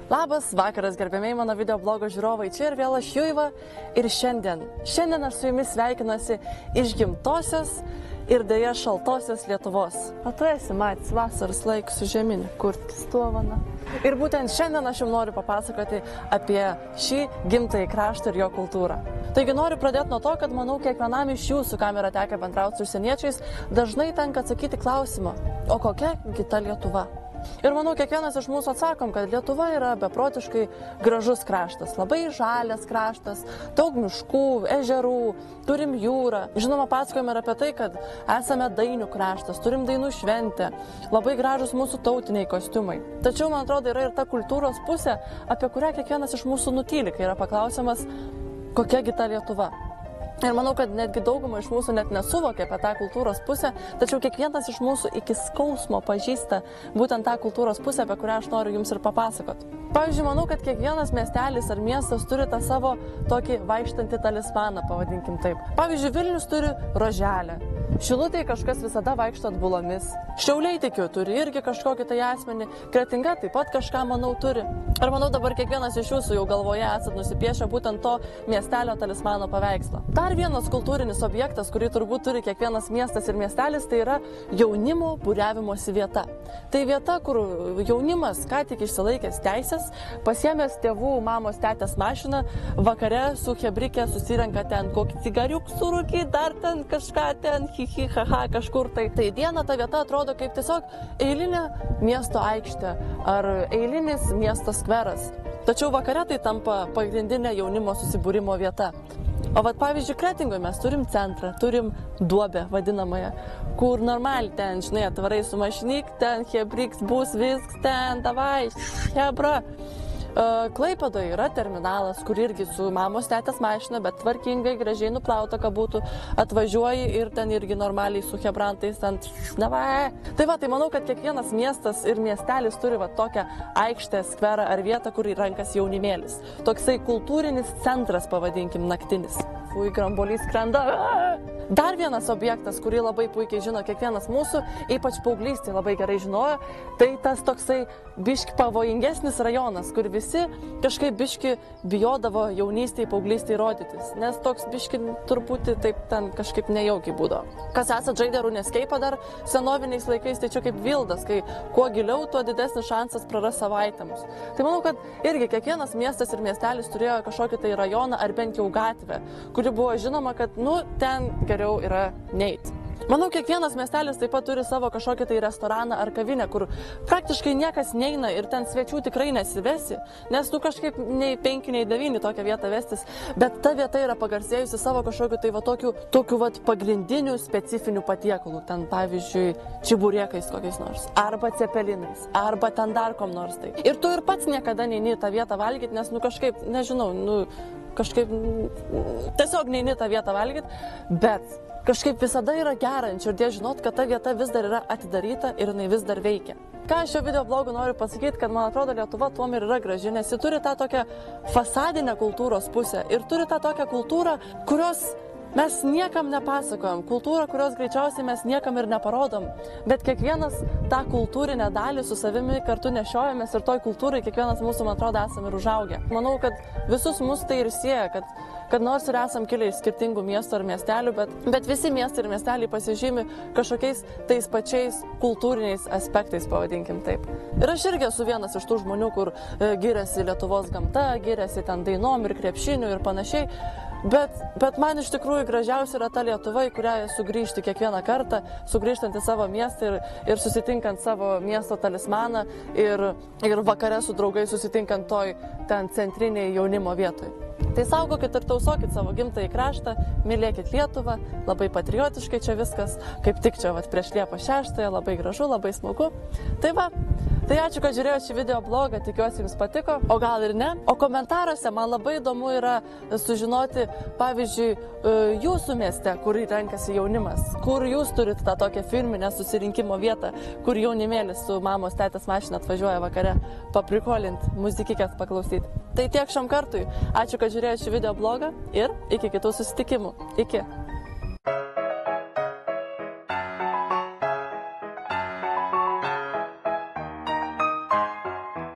Labas vakaras, gerbėmiai mano video blogo žiūrovai, čia ir vėl aš Juiva ir šiandien aš su jumis sveikinuosi iš gimtosios ir dėja šaltosios Lietuvos. O tu esi matęs vasaros laikų su žeminė, kurtis tuovana. Ir būtent šiandien aš jums noriu papasakoti apie šį gimtąjį kraštą ir jo kultūrą. Taigi noriu pradėti nuo to, kad manau kiekvienam iš jūsų, kam yra tekę bendrauti su užsieniečiais, dažnai tenka atsakyti klausimą, o kokia kita Lietuva? Ir manau, kiekvienas iš mūsų atsakom, kad Lietuva yra beprotiškai gražus kraštas, labai žalias kraštas, daug miškų, ežerų, turim jūrą. Žinoma, pasakojame ir apie tai, kad esame dainių kraštas, turim dainų šventę, labai gražus mūsų tautiniai kostiumai. Tačiau, man atrodo, yra ir ta kultūros pusė, apie kurią kiekvienas iš mūsų nutyli, kai yra paklausiamas, kokia kita Lietuva. Ir manau, kad netgi dauguma iš mūsų net nesuvokia apie tą kultūros pusę, tačiau kiekvienas iš mūsų iki skausmo pažįsta būtent tą kultūros pusę, apie kurią aš noriu jums ir papasakoti. Pavyzdžiui, manau, kad kiekvienas miestelis ar miestas turi tą savo tokį vaikštantį talismaną, pavadinkim taip. Pavyzdžiui, Vilnius turi roželę. Šilutėje kažkas visada vaikšto atbulomis. Šiauliai, tikiu, turi irgi kažkokį tai asmenį. Kretinga taip pat kažką, manau, turi. Ir manau, dabar kiekvienas iš jūsų jau galvoje esat nusipiešę būtent to miestelio talismano paveikslą. Dar vienas kultūrinis objektas, kurį turbūt turi kiekvienas miestas ir miestelis, tai yra jaunimo būriavimosi vieta. Tai vieta, kur jaunimas, ką tik išsilaikęs teisės, pasiėmęs tėvų, mamos, tetės mašiną, vakare su chebrike susirenka ten kokį cigariuk surūkį, dar ten kažką ten, hihi, haha, kažkur tai. Tai diena ta vieta atrodo kaip tiesiog eilinė miesto aikštė ar eilinis miesto skveras. Tačiau vakare tai tampa pagrindinė jaunimo susibūrimo vieta. O vat pavyzdžiui, Kretingoje mes turim centrą, turim duobę vadinamąją, kur normaliai ten, žinai, atvarai su mašinyk, ten hebriks bus visks, ten, davai, hebra. Klaipėdoje yra terminalas, kur irgi su mamos tetės mašina, bet tvarkingai, gražiai nuplauta, kad būtų, atvažiuoji ir ten irgi normaliai su hebrantais ant davai. Tai va, tai manau, kad kiekvienas miestas ir miestelis turi va tokią aikštę, skverą ar vietą, kur rankas jaunimėlis. Toksai kultūrinis centras, pavadinkim, naktinis. Fui, grambolys skrenda. Dar vienas objektas, kurį labai puikiai žino kiekvienas mūsų, ypač paauglystėje labai gerai žinojo, tai tas toksai biški pavojingesnis rajonas, kur visi kažkaip biški bijodavo jaunystėje, paauglystėje rodytis, nes toks biški turbūt taip ten kažkaip nejaukiai būdavo. Kas esat žaidę RuneScape'ą dar senoviniais laikais, tai čia kaip vildas, kai kuo giliau, tuo didesnis šansas praras savo itemus. Tai manau, kad irgi kiekvienas miestas ir miestelis turėjo kažkokį tai rajoną ar bent jau gatvę, kuri buvo žinoma, kad, ten geriau yra neiti. Manau, kiekvienas miestelis taip pat turi savo kažkokį tai restoraną ar kavinę, kur praktiškai niekas neina ir ten svečių tikrai nesivesi, nes kažkaip nei 5, nei 9 tokią vietą vestis, bet ta vieta yra pagarsėjusi savo kažkokiu tai va tokiu va pagrindinių specifinių patiekalų, ten pavyzdžiui čiburiekais kokiais nors, arba cepelinais, arba ten dar kom nors tai. Ir tu ir pats niekada neini tą vietą valgyti, nes kažkaip, nežinau, kažkaip tiesiog neini tą vietą valgyti, bet kažkaip visada yra gera ant širdies žinot, kad ta vieta vis dar yra atidaryta ir jinai vis dar veikia. Ką aš šio video blogu noriu pasakyti, kad man atrodo Lietuva tuom ir yra graži, nes ji turi tą tokią fasadinę kultūros pusę ir turi tą tokią kultūrą, kurios mes niekam nepasakojam, kultūrą, kurios greičiausiai mes niekam ir neparodom, bet kiekvienas tą kultūrinę dalį su savimi kartu nešiojamės ir toj kultūrai kiekvienas mūsų, man atrodo, esame ir užaugę. Manau, kad visus mus tai ir sieja, kad nors ir esam kilę iš skirtingų miestų ar miestelių, bet visi miestai ir miesteliai pasižymi kažkokiais tais pačiais kultūriniais aspektais, pavadinkim taip. Ir aš irgi esu vienas iš tų žmonių, kur giriasi Lietuvos gamta, giriasi ten dainom ir krepšiniu ir panašiai. Bet man iš tikrųjų gražiausia yra ta Lietuva, į kurią sugrįžti kiekvieną kartą, sugrįžtant į savo miestą ir susitinkant savo miesto talismaną ir vakare su draugais susitinkant toj ten centriniai jaunimo vietoj. Tai saugokit ir tausokit savo gimtąjį kraštą, mylėkit Lietuvą, labai patriotiškai čia viskas, kaip tik čia prieš Liepos 6, labai gražu, labai smagu. Tai va, tai ačiū, kad žiūrėjote šį video blogą, tikiuosi jums patiko, o gal ir ne. O komentaruose man labai įdomu yra sužinoti, pavyzdžiui, jūsų mieste, kur renkasi jaunimas, kur jūs turite tą tokią firminę susirinkimo vietą, kur jaunimėlis su mamos tetės mašina atvažiuoja vakare paprikolinti, muzikikės paklausyti. Tai tiek šiam kartui. Ačiū, kad žiūrėjote šį video blogą ir iki kitų susitikimų. Iki.